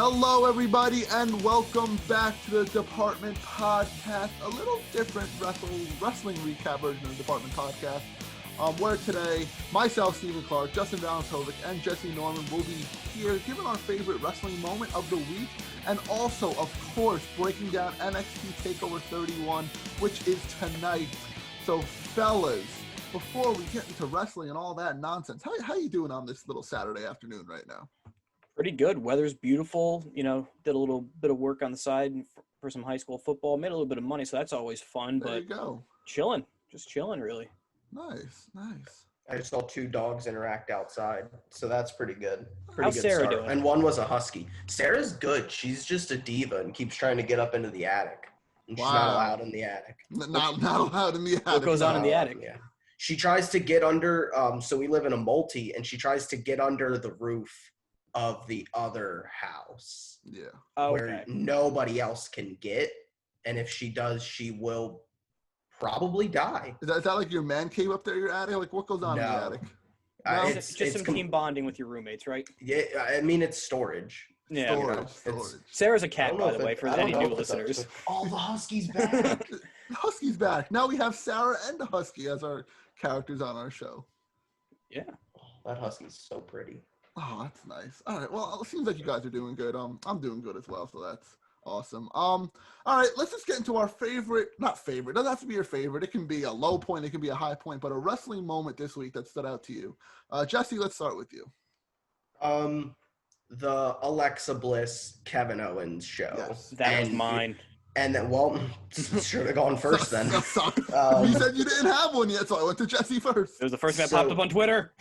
Hello, everybody, and welcome back to the Department Podcast, a little different wrestling recap version of the Department Podcast, where today, myself, Stephen Clark, Justin Valentovic, and Jesse Norman will be here giving our favorite wrestling moment of the week, and also, of course, breaking down NXT Takeover 31, which is tonight. So, fellas, before we get into wrestling and all that nonsense, how you doing on this little Saturday afternoon right now? Pretty good. Weather's beautiful. You know, did a little bit of work on the side for some high school football. Made a little bit of money, so that's always fun. There you go. Chilling. Just chilling, really. Nice. I just saw two dogs interact outside, so that's pretty good. How's Good Sarah start. doing? And one was a husky. Sarah's good. She's just a diva and keeps trying to get up into the attic. And she's not allowed in the attic. Not allowed in the attic. What goes on in the attic? Yeah. She tries to get under, so we live in a multi, and she tries to get under the roof of the other house. Yeah. Where nobody else can get. And if she does, she will probably die. Is that like your man cave up there, your attic? Like, what goes on in the attic? No? It's some team bonding with your roommates, right? Yeah, I mean, it's storage. Yeah. Storage. Sarah's a cat, by the way, for any new listeners. Oh, the husky's back. The husky's back. Now we have Sarah and the husky as our characters on our show. Yeah. Oh, that husky's so pretty. Oh, that's nice. All right. Well, it seems like you guys are doing good. I'm doing good as well, so that's awesome. All right, let's just get into our not favorite. It doesn't have to be your favorite. It can be a low point, it can be a high point, but a wrestling moment this week that stood out to you. Jesse, let's start with you. The Alexa Bliss Kevin Owens show. Yes. That was mine. And then, should have gone first then. You said you didn't have one yet, so I went to Jesse first. It was the first thing that popped up on Twitter.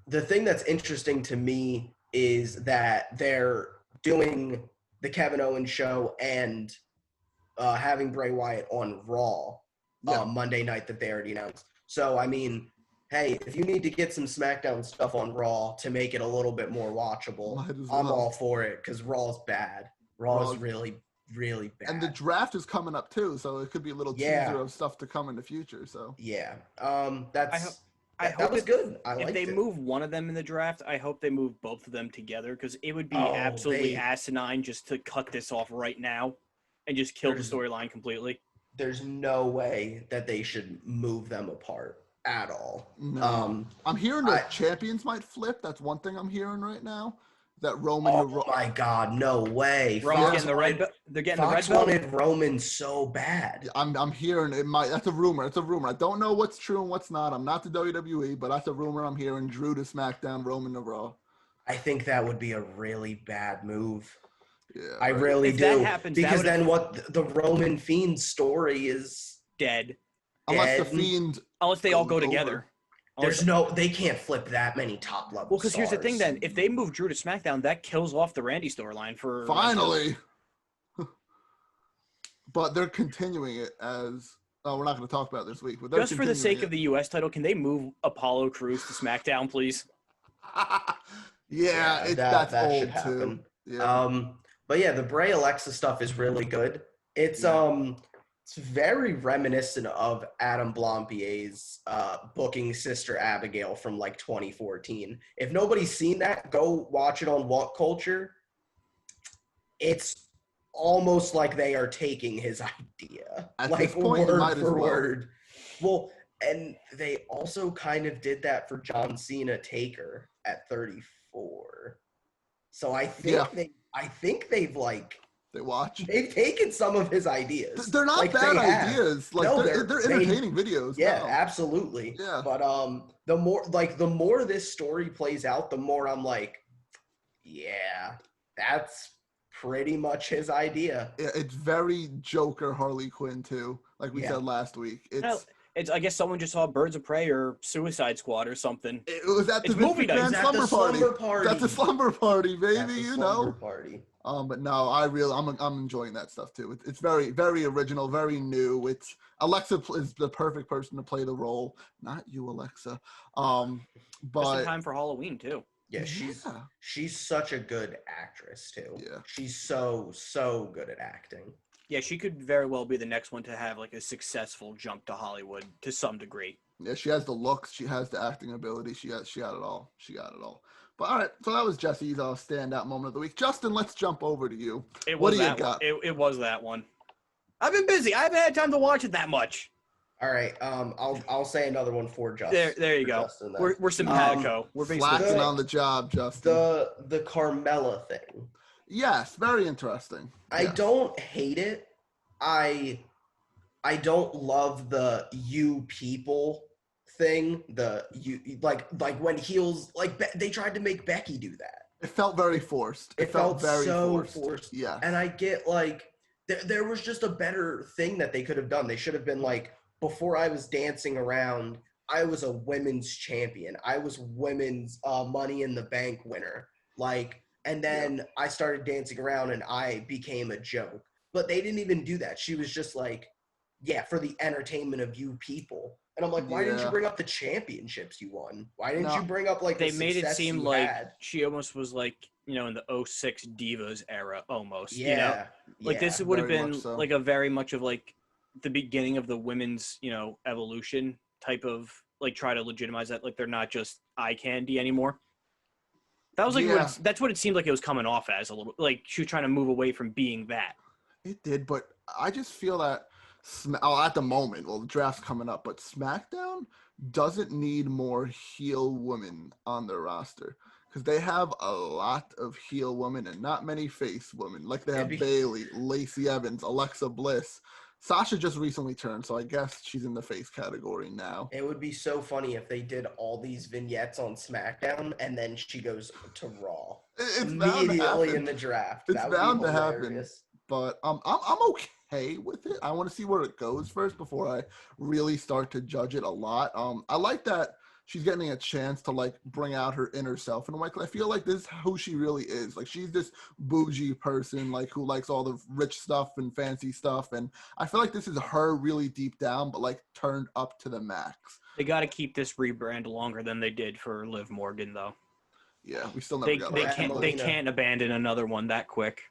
The thing that's interesting to me is that they're doing the Kevin Owens show and having Bray Wyatt on Raw Monday night that they already announced. So, I mean, hey, if you need to get some SmackDown stuff on Raw to make it a little bit more watchable, I'm all for it because Raw's bad. Raw is really, really bad. And the draft is coming up too, so it could be a little teaser of stuff to come in the future. So yeah, I hope that was good. If they move one of them in the draft, I hope they move both of them together because it would be absolutely asinine just to cut this off right now and just kill the storyline completely. There's no way that they should move them apart at all. No. I'm hearing that champions might flip. That's one thing I'm hearing right now. That Roman. Oh my God! No way. Roman's getting the red belt. They're getting Fox the red belt. wanted Roman so bad. I'm hearing it. That's a rumor. It's a rumor. I don't know what's true and what's not. I'm not the WWE, but that's a rumor I'm hearing. Drew to SmackDown, Roman to Raw. I think that would be a really bad move. Yeah, I really if do. That happens, because then what the Roman Fiend story is dead. Unless the Fiend. Unless they all go together. They can't flip that many top level. Well, because here's the thing then. If they move Drew to SmackDown, that kills off the Randy storyline for... Finally. But they're continuing it as... Oh, we're not going to talk about it this week. But just for the sake of the U.S. title, can they move Apollo Crews to SmackDown, please? That's old too. Yeah. But yeah, the Bray Alexa stuff is really good. It's very reminiscent of Adam Blampier's booking Sister Abigail from like 2014. If nobody's seen that, go watch it on What Culture. It's almost like they are taking his idea. At like this point, word for word. Well, and they also kind of did that for John Cena Taker at 34. So I think they've like they've taken some of his ideas. They're not like bad ideas. Like no, they're entertaining videos. Yeah, absolutely. Yeah. But the more this story plays out, the more I'm like, yeah, that's pretty much his idea. Yeah, it's very Joker Harley Quinn too. Like we said last week. It's I guess someone just saw Birds of Prey or Suicide Squad or something. It was at the movie night. Slumber Party. That's a slumber party, baby. You know. Party. But no, I'm enjoying that stuff too. It's very, very original, very new. It's Alexa is the perfect person to play the role, not you, Alexa. But just in time for Halloween too. Yeah, she's such a good actress too. Yeah, she's so good at acting. Yeah, she could very well be the next one to have like a successful jump to Hollywood to some degree. Yeah, she has the looks. She has the acting ability. She got it all. But all right, so that was Jesse's standout moment of the week. Justin, let's jump over to you. What do you got? It was that one. I've been busy. I haven't had time to watch it that much. All right. I'll say another one for Justin. There you go. Justin, we're simpatico. We're being slacking on the job, Justin. The Carmella thing. Yes, very interesting. I don't hate it. I don't love the you people thing. Like when heels they tried to make Becky do that. It felt very forced. It felt very so forced. Yeah. And I get there was just a better thing that they could have done. They should have been like, before I was dancing around, I was a women's champion. I was women's Money in the Bank winner. And then I started dancing around and I became a joke. But they didn't even do that. She was just like, yeah, for the entertainment of you people. And I'm like, why didn't you bring up the championships you won? Why didn't you bring up they made it seem like she almost was like, in the 06 Divas era almost. Yeah. This would have been like a very much of like the beginning of the women's, evolution type of try to legitimize that. Like they're not just eye candy anymore. That was that's what it seemed like it was coming off as a little, like she was trying to move away from being that. It did, but I just feel that at the moment, the draft's coming up, but SmackDown doesn't need more heel women on their roster because they have a lot of heel women and not many face women. Like they have Bayley, Lacey Evans, Alexa Bliss. Sasha just recently turned, so I guess she's in the face category now. It would be so funny if they did all these vignettes on SmackDown and then she goes to Raw immediately in the draft. It's bound to happen. But I'm okay with it. I want to see where it goes first before I really start to judge it a lot. I like that she's getting a chance to bring out her inner self, and I feel like this is who she really is. Like she's this bougie person who likes all the rich stuff and fancy stuff, and I feel like this is her really deep down, but turned up to the max. They got to keep this rebrand longer than they did for Liv Morgan, though. Yeah, we still never got that. They can't abandon another one that quick.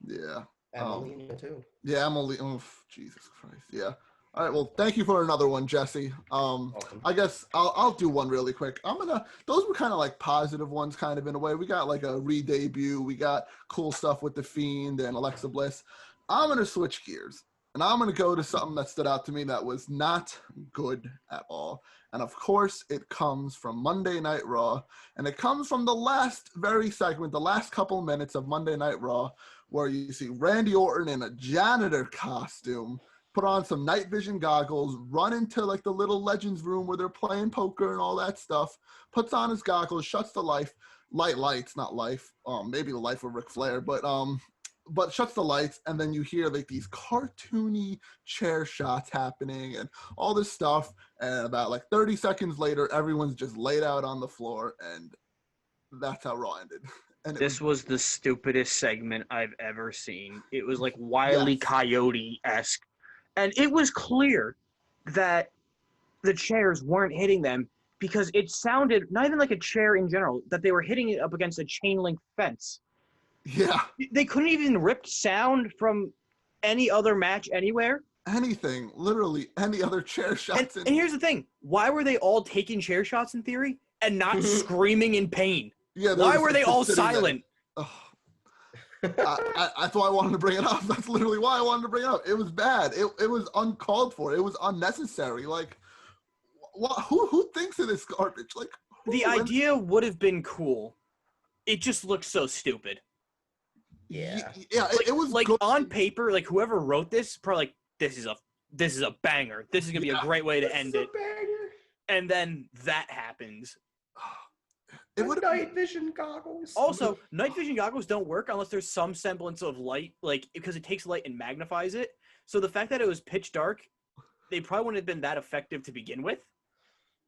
Yeah. Emmalina too. Yeah, Emmalina. Oh, Jesus Christ. Yeah. All right. Well, thank you for another one, Jesse. I guess I'll do one really quick. Those were kind of positive ones, kind of in a way. We got a re-debut. We got cool stuff with The Fiend and Alexa Bliss. I'm gonna switch gears, and I'm gonna go to something that stood out to me that was not good at all. And of course, it comes from Monday Night Raw, and it comes from the last the last couple minutes of Monday Night Raw, where you see Randy Orton in a janitor costume, put on some night vision goggles, run into the little Legends room where they're playing poker and all that stuff, puts on his goggles, shuts the lights, not life, maybe the life of Ric Flair, but shuts the lights, and then you hear these cartoony chair shots happening and all this stuff, and about 30 seconds later, everyone's just laid out on the floor, and that's how Raw ended. And this was the stupidest segment I've ever seen. It was Wile E. Coyote-esque. And it was clear that the chairs weren't hitting them because it sounded, not even like a chair in general, that they were hitting it up against a chain link fence. Yeah. They couldn't even rip sound from any other match anywhere. Anything. Literally any other chair shots. And here's the thing. Why were they all taking chair shots in theory and not screaming in pain? Yeah, why were they all silent? That's why I wanted to bring it up. That's literally why I wanted to bring it up. It was bad. It was uncalled for. It was unnecessary. Who thinks of this garbage? The idea would have been cool. It just looked so stupid. Yeah. Yeah. It was good. On paper. Whoever wrote this, probably this is a banger. This is gonna be a great way to end it. Banger. And then that happens. It would night vision goggles. Also, night vision goggles don't work unless there's some semblance of light, because it takes light and magnifies it. So the fact that it was pitch dark, they probably wouldn't have been that effective to begin with.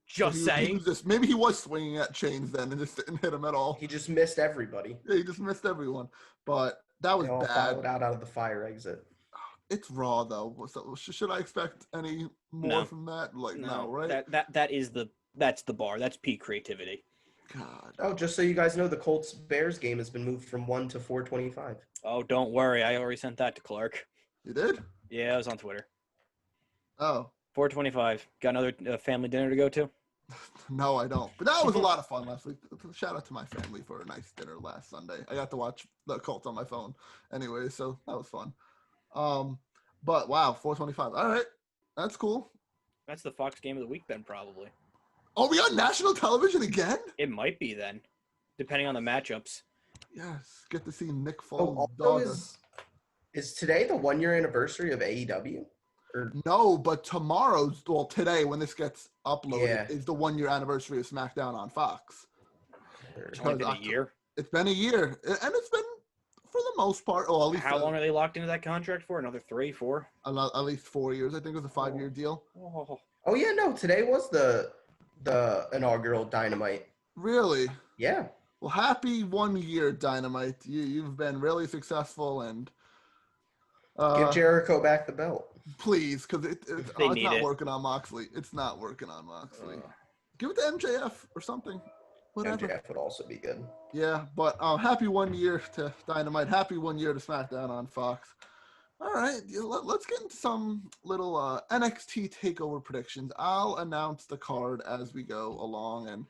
Just saying. Maybe he was swinging at chains then and just didn't hit him at all. He just missed everybody. Yeah, he just missed everyone. But that was bad. Followed out of the fire exit. It's Raw though. So should I expect any more from that? No, right? That's the bar. That's peak creativity. God. Oh, just so you guys know, the Colts-Bears game has been moved from 1 to 4:25. Oh, don't worry. I already sent that to Clark. You did? Yeah, it was on Twitter. Oh. 4:25. Got another family dinner to go to? No, I don't. But that was a lot of fun last week. Shout out to my family for a nice dinner last Sunday. I got to watch the Colts on my phone anyway, so that was fun. But wow, 4:25. All right, that's cool. That's the Fox game of the week then, probably. Oh, we on national television again? It might be then, depending on the matchups. Yes, get to see Nick Foles' daughter. Is today the 1-year anniversary of AEW? No, but today when this gets uploaded is the 1-year anniversary of SmackDown on Fox. It's only been a year. It's been a year, and it's been for the most part. Oh, at least how long are they locked into that contract for? Another 3, 4? At least 4 years. I think it was a 5-year deal. Oh yeah, no. Today was the inaugural Dynamite. Really? Yeah. Well, happy 1 year, Dynamite. You've been really successful, and give Jericho back the belt. Please, because it's not working on Moxley. It's not working on Moxley. Give it to MJF or something. Whatever. MJF would also be good. Yeah, but happy 1 year to Dynamite. Happy 1 year to SmackDown on Fox. All right, let's get into some little NXT Takeover predictions. I'll announce the card as we go along, and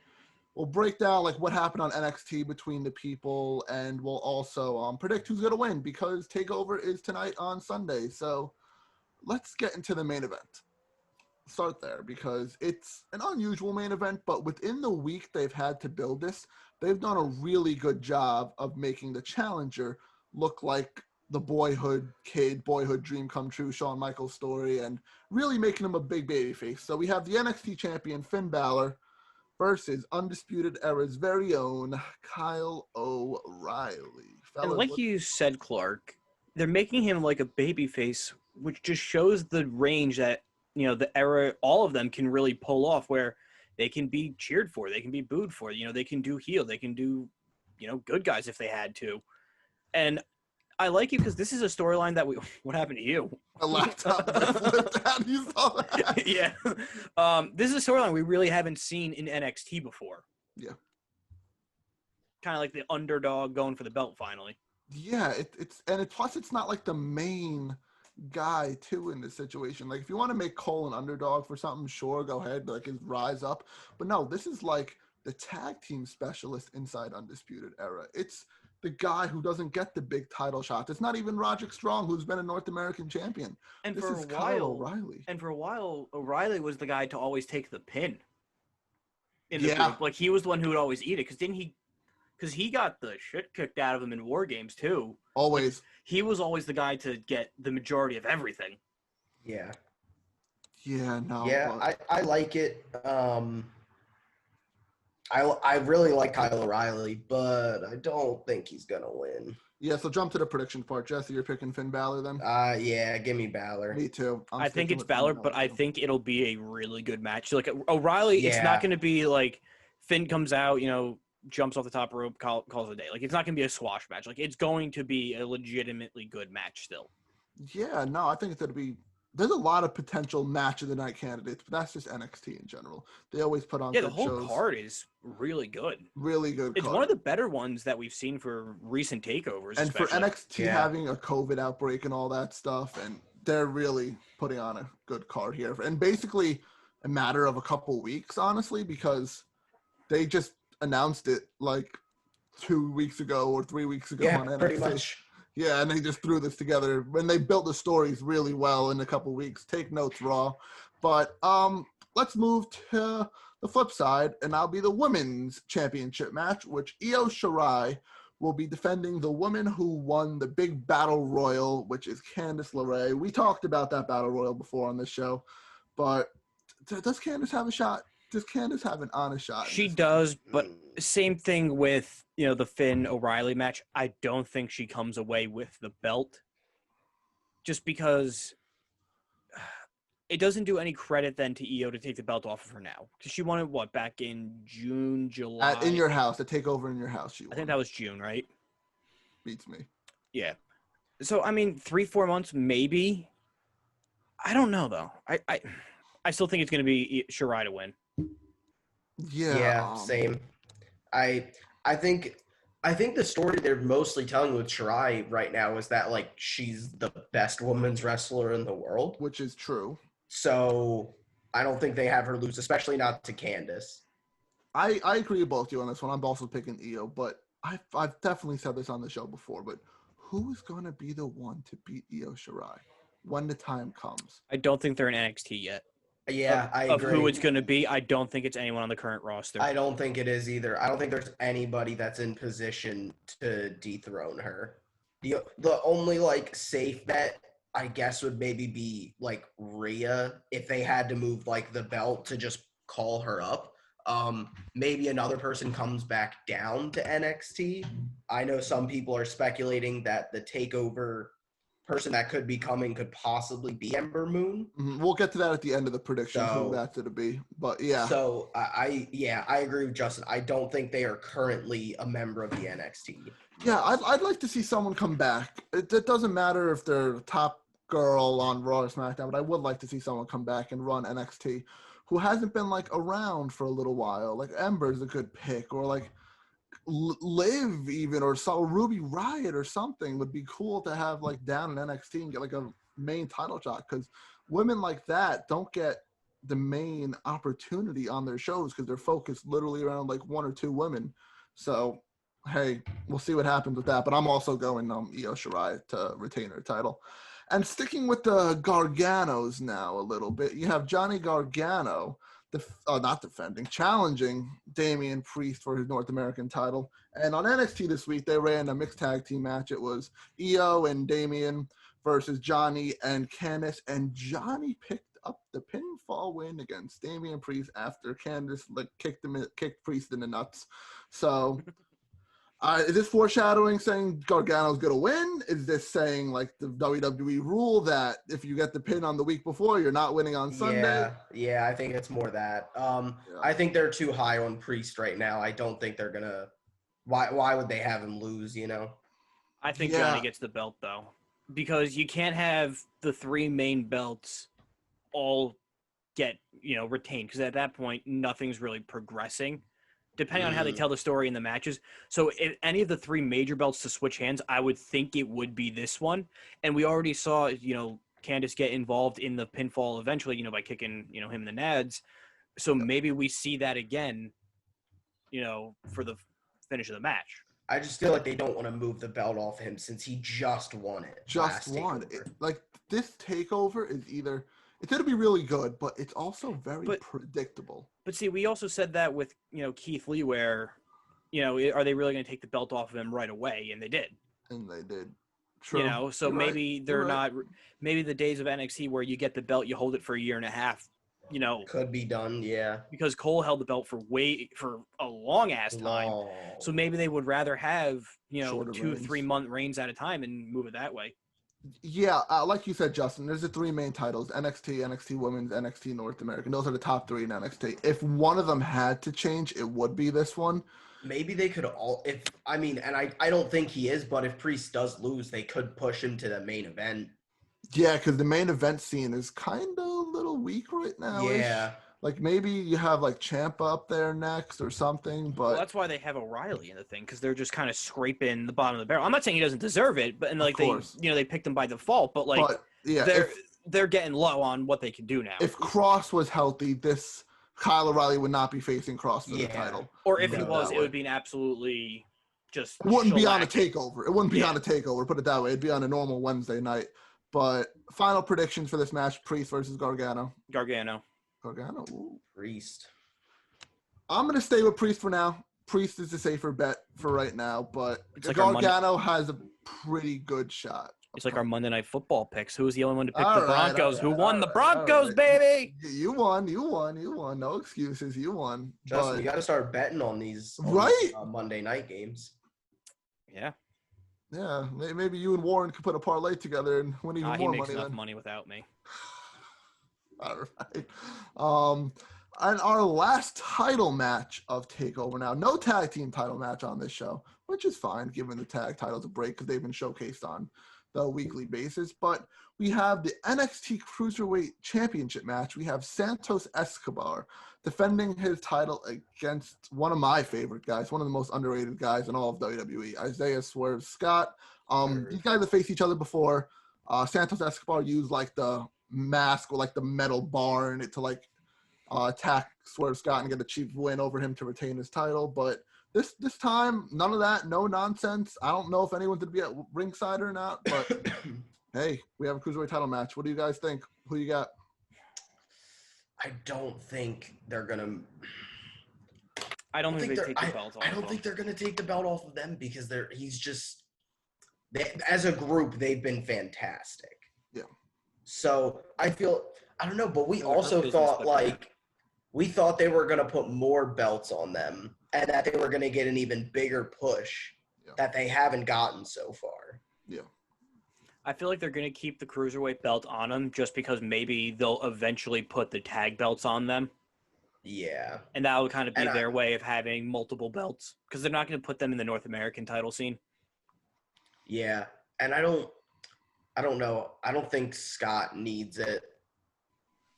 we'll break down like what happened on NXT between the people, and we'll also predict who's going to win because Takeover is tonight on Sunday. So let's get into the main event. Start there because it's an unusual main event, but within the week they've had to build this, they've done a really good job of making the challenger look like the boyhood dream come true, Shawn Michaels story, and really making him a big babyface. So we have the NXT champion Finn Balor versus Undisputed Era's very own Kyle O'Reilly. And like you said, Clark, they're making him like a babyface, which just shows the range that, the Era, all of them can really pull off, where they can be cheered for, they can be booed for, they can do heel, they can do, good guys if they had to. And I like it because this is a storyline that what happened to you? A laptop flipped out. You saw that? Yeah. This is a storyline we really haven't seen in NXT before. Yeah. Kind of like the underdog going for the belt finally. Yeah, plus it's not like the main guy too in this situation. Like if you want to make Cole an underdog for something, sure, go ahead, like his rise up. But no, this is like the tag team specialist inside Undisputed Era. It's the guy who doesn't get the big title shots. It's not even Roderick Strong, who's been a North American champion. And this for is a while, Kyle O'Reilly. And for a while, O'Reilly was the guy to always take the pin in the group. Like he was the one who would always eat it because he got the shit kicked out of him in War Games too. Always. He was always the guy to get the majority of everything. Yeah. Yeah, no. Yeah, but I like it. I really like Kyle O'Reilly, but I don't think he's going to win. Yeah, so jump to the prediction part. Jesse, you're picking Finn Balor then? Yeah, give me Balor. Me too. I think it's Balor, but I think it'll be a really good match. Like O'Reilly, It's not going to be like Finn comes out, jumps off the top rope, calls it a day. Like it's not going to be a squash match. Like it's going to be a legitimately good match still. Yeah, no, I think it's going to be. There's a lot of potential match of the night candidates, but that's just NXT in general. They always put on good shows. Yeah, the whole card is really good. Really good. It's one of the better ones that we've seen for recent takeovers. And especially for NXT having a COVID outbreak and all that stuff, and they're really putting on a good card here. And basically a matter of a couple weeks, honestly, because they just announced it like 2 weeks ago or 3 weeks ago on NXT. Pretty much. Yeah, and they just threw this together, and they built the stories really well in a couple weeks. Take notes, Raw. But let's move to the flip side, and that'll be the Women's Championship match, which Io Shirai will be defending the woman who won the big battle royal, which is Candice Lerae. We talked about that battle royal before on this show, but does Candice have a shot? Does Candice have an honest shot? She does, but same thing with, the Finn O'Reilly match. I don't think she comes away with the belt just because it doesn't do any credit then to Io to take the belt off of her now. Because she won it, back in June, July? In your house, the takeover in your house. She won. I think that was June, right? Beats me. Yeah. So, 3-4 months, maybe. I don't know, though. I still think it's going to be Shirai to win. Yeah, same. I think the story they're mostly telling with Shirai right now is that like she's the best women's wrestler in the world, which is true. So I don't think they have her lose, especially not to Candice. I agree with both you on this one. I'm also picking Io, but I've definitely said this on the show before, but who is going to be the one to beat Io Shirai when the time comes? I don't think they're in NXT yet. Yeah, I Of agree. who it's going to be, I don't think it's anyone on the current roster. I don't think it is either. I don't think there's anybody that's in position to dethrone her. The only like safe bet, I guess, would maybe be like Rhea if they had to move like the belt to just call her up. Maybe another person comes back down to NXT. I know some people are speculating that the takeover person that could be coming could possibly be Ember Moon. We'll get to that at the end of the prediction, So, who that's going to be. But yeah. So I agree with Justin. I don't think they are currently a member of the NXT. Yeah, I'd like to see someone come back. It doesn't matter if they're the top girl on Raw or SmackDown, but I would like to see someone come back and run NXT who hasn't been like around for a little while. Like Ember's a good pick, or like Liv even, or Ruby Riott or something would be cool to have like down in NXT and get like a main title shot, because women like that don't get the main opportunity on their shows because they're focused literally around like one or two women. So hey, we'll see what happens with that. But I'm also going Io Shirai to retain her title. And sticking with the Garganos now a little bit, you have Johnny Gargano, challenging Damian Priest for his North American title. And on NXT this week, they ran a mixed tag team match. It was Io and Damian versus Johnny and Candice. And Johnny picked up the pinfall win against Damian Priest after Candice kicked Priest in the nuts. So is this foreshadowing saying Gargano's going to win? Is this saying like the WWE rule that if you get the pin on the week before, you're not winning on Sunday? Yeah, I think it's more that. I think they're too high on Priest right now. I don't think they're going to – why would they have him lose, you know? I think Johnny gets the belt, though, because you can't have the three main belts all get, retained, because at that point, nothing's really progressing, depending on how they tell the story in the matches. So if any of the three major belts to switch hands, I would think it would be this one. And we already saw, Candice get involved in the pinfall eventually, by kicking, him in the nads. So maybe we see that again, for the finish of the match. I just feel like they don't want to move the belt off him since he just won it. Like this takeover is either – it's going to be really good, but it's also very predictable. But see, we also said that with, Keith Lee where, are they really going to take the belt off of him right away? And they did. True. So you're maybe right. They're not – maybe the days of NXT where you get the belt, you hold it for a year and a half, Could be done, yeah. Because Cole held the belt for a long-ass time. So maybe they would rather have, shorter 2-3 month reigns at a time and move it that way. Yeah, like you said, Justin, there's the three main titles, NXT, NXT Women's, NXT North American. Those are the top three in NXT. If one of them had to change, it would be this one. Maybe they could I don't think he is, but if Priest does lose, they could push him to the main event. Yeah, because the main event scene is kind of a little weak right now. Yeah. Like maybe you have like Ciampa up there next or something, but that's why they have O'Reilly in the thing, because they're just kind of scraping the bottom of the barrel. I'm not saying he doesn't deserve it, but they picked him by default. But they're getting low on what they can do now. If Cross was healthy, this Kyle O'Reilly would not be facing Cross for the title. Or if he was, it would be an absolutely just. It wouldn't be on a takeover. It wouldn't be on a takeover. Put it that way. It'd be on a normal Wednesday night. But final predictions for this match: Priest versus Gargano. Gargano. Ooh. Priest. I'm going to stay with Priest for now. Priest is the safer bet for right now, but Gargano has a pretty good shot. It's like our Monday Night Football picks. Who was the only one to pick the Broncos? Who won the Broncos, baby? You won. No excuses. You won. Justin, you got to start betting on these Monday night games. Yeah. Yeah, maybe you and Warren could put a parlay together and win even more money. He makes enough money without me. All right. And our last title match of TakeOver now. No tag team title match on this show, which is fine given the tag titles a break because they've been showcased on the weekly basis. But we have the NXT Cruiserweight Championship match. We have Santos Escobar defending his title against one of my favorite guys, one of the most underrated guys in all of WWE, Isaiah Swerve Scott. These guys have faced each other before. Santos Escobar used like the mask or like the metal bar in it to like attack Swerve Scott and get a cheap win over him to retain his title. But this time, none of that, no nonsense. I don't know if anyone's going to be at ringside or not, but hey, we have a Cruiserweight title match. What do you guys think? Who you got? I don't think they're going to... I don't think they take the belt off. I don't think they're going to take the belt off of them because as a group, they've been fantastic. Yeah. So I don't know, but we also thought we thought they were going to put more belts on them and that they were going to get an even bigger push that they haven't gotten so far. Yeah. I feel like they're going to keep the Cruiserweight belt on them just because maybe they'll eventually put the tag belts on them. Yeah. And that would kind of be their way of having multiple belts because they're not going to put them in the North American title scene. Yeah. And I don't know. I don't think Scott needs it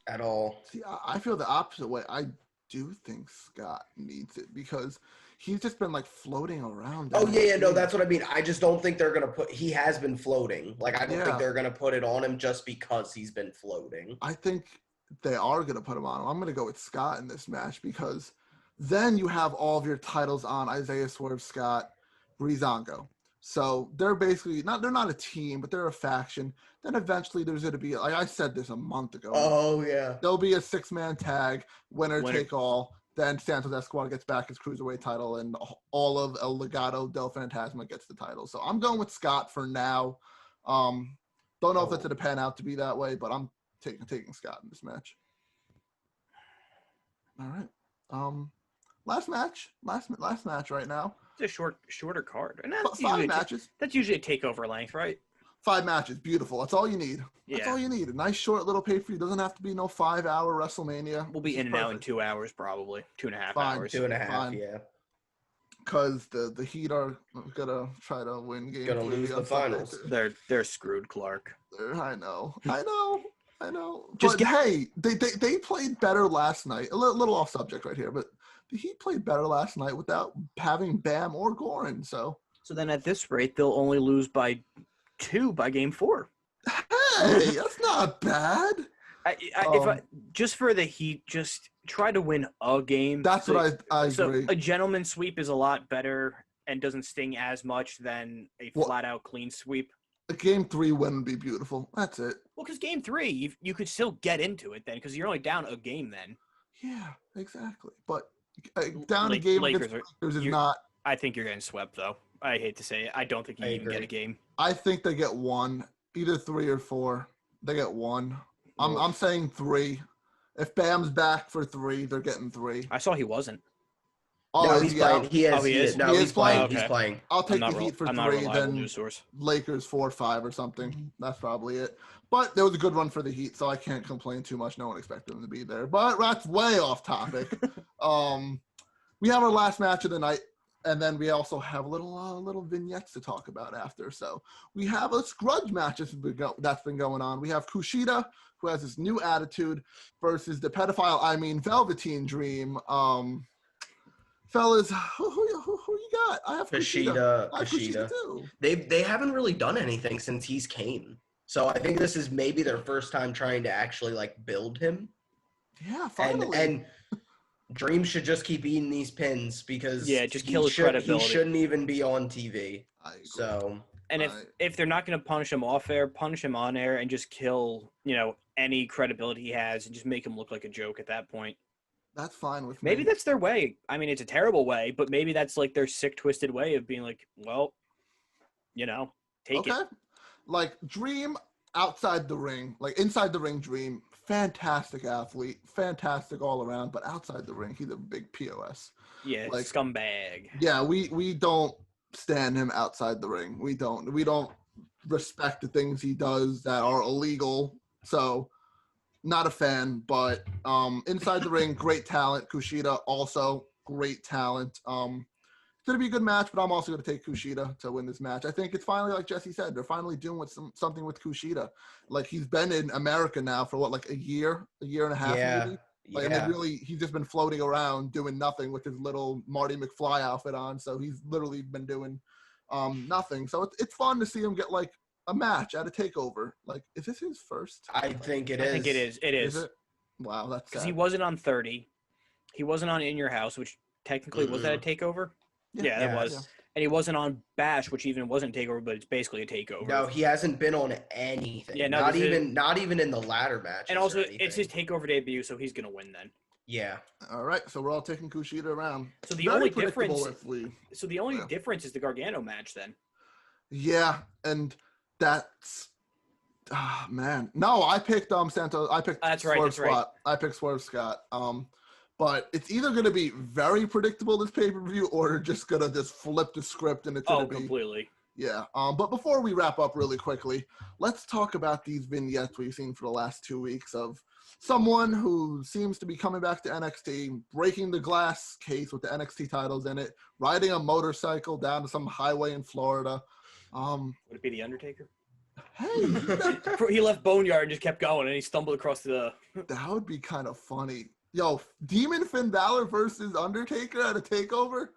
at all. See, I feel the opposite way. I do think Scott needs it because he's just been like floating around. Oh, yeah, no, that's what I mean. I just don't think they're going to he has been floating. Like, I don't think they're going to put it on him just because he's been floating. I think they are going to put him on him. I'm going to go with Scott in this match because then you have all of your titles on Isaiah Swerve Scott, Breezango. So they're basically they're not a team, but they're a faction. Then eventually there's going to be, like I said this a month ago. Oh, yeah. There'll be a 6-man tag, winner take all. Then Santos Escobar gets back his Cruiserweight title, and all of El Legado del Fantasma gets the title. So I'm going with Scott for now. Don't know if it's going to pan out to be that way, but I'm taking Scott in this match. All right. Last match right now. It's a shorter card. And that's 5 matches. That's usually a takeover length, right? 5 matches. Beautiful. That's all you need. Yeah. That's all you need. A nice short little pay-per-view. Doesn't have to be no 5-hour WrestleMania. We'll be in and out in 2 hours, probably. 2.5 hours. 2.5, yeah. Because the Heat are gonna try to win game 3. Gonna lose the finals. They're screwed, Clark. I know. Hey, they played better last night. A little off subject right here, but the Heat played better last night without having Bam or Goran. So then at this rate, they'll only lose by 2 by game 4. Hey, that's not bad. Just for the Heat, just try to win a game. That's what I agree. So a gentleman's sweep is a lot better and doesn't sting as much than a flat-out clean sweep. A game 3 win would be beautiful. That's it. Well, because game 3, you could still get into it then because you're only down a game then. Yeah, exactly. But down a game against Lakers is not. I think you're getting swept, though. I hate to say it. I don't think you even get a game. I think they get 1, either 3 or 4. They get 1. I'm saying 3. If Bam's back for 3, they're getting 3. I saw he wasn't. Oh, no, he's playing. He is. No, he's playing. Okay. He's playing. I'll take the Heat for 3, then news source. Lakers 4 or 5 or something. That's probably it. But there was a good run for the Heat, so I can't complain too much. No one expected them to be there. But that's way off topic. We have our last match of the night, and then we also have little vignettes to talk about after. So we have a grudge match that's been going on. We have Kushida, who has this new attitude, versus the Velveteen Dream. Fellas, who you got? I have Kushida. Kushida too. They haven't really done anything since he's came. So I think this is maybe their first time trying to actually build him. Yeah, finally. And Dream should just keep eating these pins because just kill his credibility. He shouldn't even be on TV. I agree. So and if they're not going to punish him off air, punish him on air and just kill any credibility he has and just make him look like a joke at that point. That's fine with me. Maybe that's their way. I mean, it's a terrible way, but maybe that's their sick, twisted way of being like, well, take it. Like Dream outside the ring, inside the ring, Dream, fantastic athlete, fantastic all around, but outside the ring, he's a big POS. Yeah, scumbag. Yeah, we don't stand him outside the ring. We don't respect the things he does that are illegal. So not a fan, but inside the ring, great talent. Kushida also great talent. It's going to be a good match, but I'm also going to take Kushida to win this match. I think it's finally, like Jesse said, they're finally doing something with Kushida. He's been in America now for a year and a half maybe. And he's just been floating around doing nothing with his little Marty McFly outfit on. So he's literally been doing nothing. So it's fun to see him get a match at a takeover. Like, is this his first? I think it is. I think it is. It is. Is it? Wow, that's because sad. he wasn't on 30. He wasn't on In Your House, which technically was that a takeover? Yeah, that was. Yeah. And he wasn't on Bash, which even wasn't a takeover, but it's basically a takeover. No, he hasn't been on anything. Yeah, no, not even in the ladder matches. And also, it's his takeover debut, so he's gonna win then. Yeah. All right, so we're all taking Kushida around. So the only difference. So the only difference is the Gargano match then. Yeah, and that's. Man, no, I picked Santos. I picked that's Swerve right. Scott. I picked Swerve Scott. But it's either going to be very predictable this pay-per-view, or they're just going to just flip the script and it's going to be completely. Yeah. But before we wrap up really quickly, let's talk about these vignettes we've seen for the last 2 weeks of someone who seems to be coming back to NXT, breaking the glass case with the NXT titles in it, riding a motorcycle down to some highway in Florida. Would it be The Undertaker? Hey, he left Boneyard and just kept going, and he stumbled across the. That would be kind of funny. Yo, Demon Finn Balor versus Undertaker at a takeover.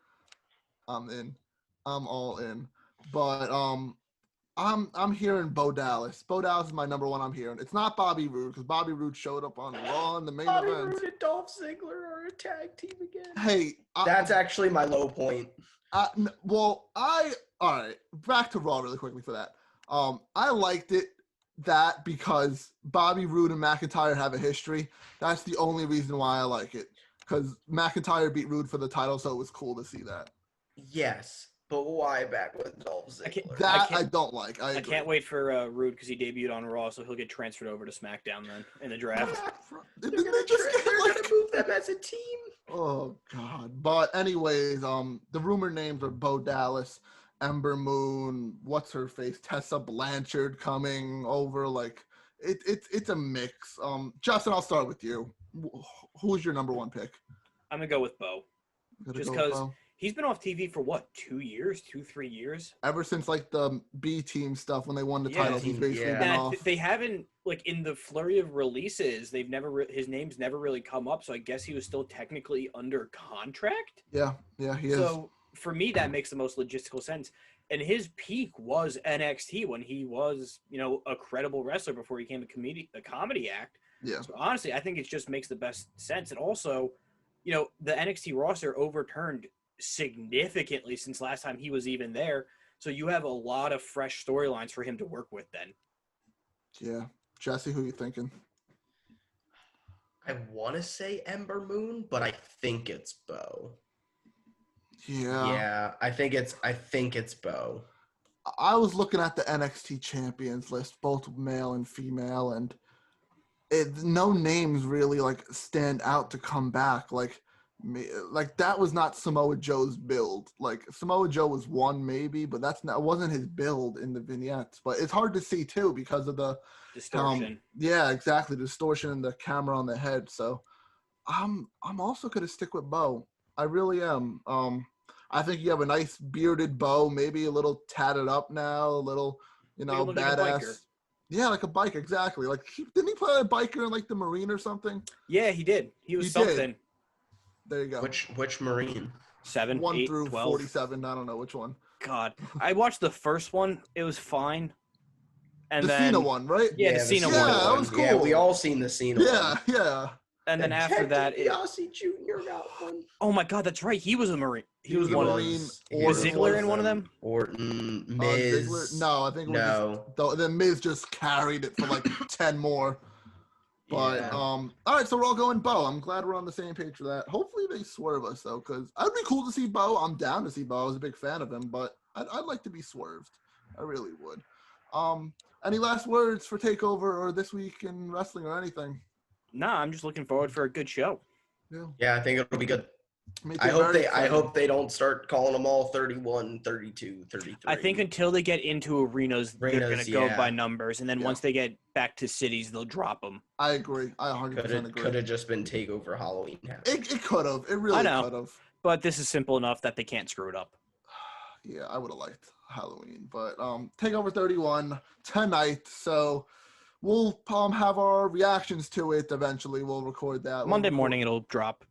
I'm in. I'm all in. But I'm hearing Bo Dallas. Bo Dallas is my number one. I'm hearing. It's not Bobby Roode because Bobby Roode showed up on Raw in the main event. Bobby Roode and Dolph Ziggler are a tag team again. Hey, that's actually my low point. All right. Back to Raw really quickly for that. I liked it because Bobby Roode and McIntyre have a history. That's the only reason why I like it. Because McIntyre beat Roode for the title, so it was cool to see that. Yes, but why back with Dolph Ziggler? I don't like. I can't wait for Roode because he debuted on Raw, so he'll get transferred over to SmackDown then in the draft. They're gonna move them as a team. Oh God! But anyways, the rumor names are Bo Dallas, Ember Moon, what's her face, Tessa Blanchard coming over. Like it's a mix. Justin, I'll start with you. Who's your number one pick? I'm gonna go with Bo, just because he's been off TV for what, 3 years? Ever since like the B team stuff when they won the titles, he's basically been off. They haven't, like, in the flurry of releases, they've never his name's never really come up. So I guess he was still technically under contract. Yeah, he is. So for me, that makes the most logistical sense. And his peak was NXT when he was, a credible wrestler before he became a comedy act. Yeah. So honestly, I think it just makes the best sense. And also, the NXT roster overturned significantly since last time he was even there. So you have a lot of fresh storylines for him to work with then. Yeah. Jesse, who are you thinking? I want to say Ember Moon, but I think it's Bo. Yeah, I think it's Bo. I was looking at the NXT champions list, both male and female, and no names really stand out to come back. Like that was not Samoa Joe's build. Like Samoa Joe was one maybe, but wasn't his build in the vignettes. But it's hard to see too because of the distortion. Yeah, exactly, distortion in the camera on the head. So I'm also gonna stick with Bo. I really am. I think you have a nice bearded Bo, maybe a little tatted up now, a little, badass. Yeah, like a biker, exactly. Like, didn't he play a biker in the Marine or something? Yeah, he did. He was something. Did. There you go. Which Marine? 7, 1 8, through 12. 47. I don't know which one. God, I watched the first one. It was fine. And the then Cena one, right? Yeah, the Cena one. Yeah, that was cool. Yeah, we all seen the Cena one. Yeah. And then after that, Aussie Jr. got one. Oh my God, that's right. He was a Marine. He was one Marine. Was Ziggler in one of them? Orton, Miz. Ziggler? No, I think then Miz just carried it for 10 more. But all right, so we're all going Bo. I'm glad we're on the same page for that. Hopefully they swerve us though, because I'd be cool to see Bo. I'm down to see Bo. I was a big fan of him, but I'd like to be swerved. I really would. Any last words for Takeover or this week in wrestling or anything? Nah, I'm just looking forward for a good show. Yeah, I think it'll be good. I hope they don't start calling them all 31, 32, 33. I think until they get into arenas they're going to go by numbers, and then once they get back to cities, they'll drop them. I agree. I 100% agree. Could have just been Takeover Halloween. It could have. It really could have. But this is simple enough that they can't screw it up. Yeah, I would have liked Halloween, but Takeover 31 tonight, so we'll have our reactions to it eventually. We'll record that. Monday morning it'll drop.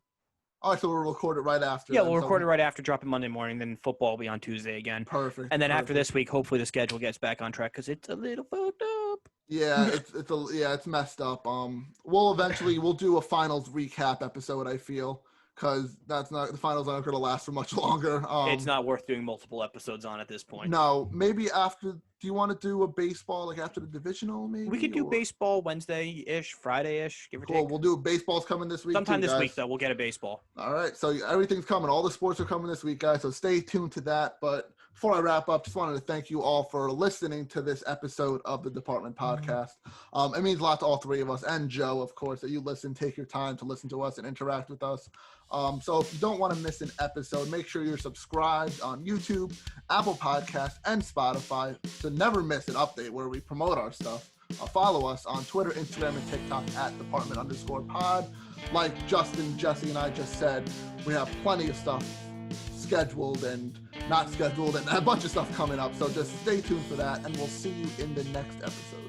All right, so we'll record it right after. Yeah, we'll record it right after, drop it Monday morning, then football will be on Tuesday again. Perfect. And then after this week, hopefully the schedule gets back on track because it's a little fucked up. Yeah, it's messed up. We'll do a finals recap episode, I feel, because the finals aren't going to last for much longer. It's not worth doing multiple episodes on at this point. No, maybe after. Do you want to do a baseball like after the divisional? Maybe we could do baseball Wednesday-ish, Friday-ish, give or take. We'll do baseball's coming this week. Sometime too, this guys. week though, we'll get a baseball. All right, so everything's coming. All the sports are coming this week, guys. So stay tuned to that. But before I wrap up, just wanted to thank you all for listening to this episode of the Department Podcast. It means a lot to all three of us and Joe, of course, that you listen, take your time to listen to us and interact with us. So if you don't want to miss an episode, make sure you're subscribed on YouTube, Apple Podcasts, and Spotify to never miss an update where we promote our stuff. Follow us on Twitter, Instagram, and TikTok at Department_pod. Like Justin, Jesse, and I just said, we have plenty of stuff scheduled and not scheduled and a bunch of stuff coming up. So just stay tuned for that, and we'll see you in the next episode.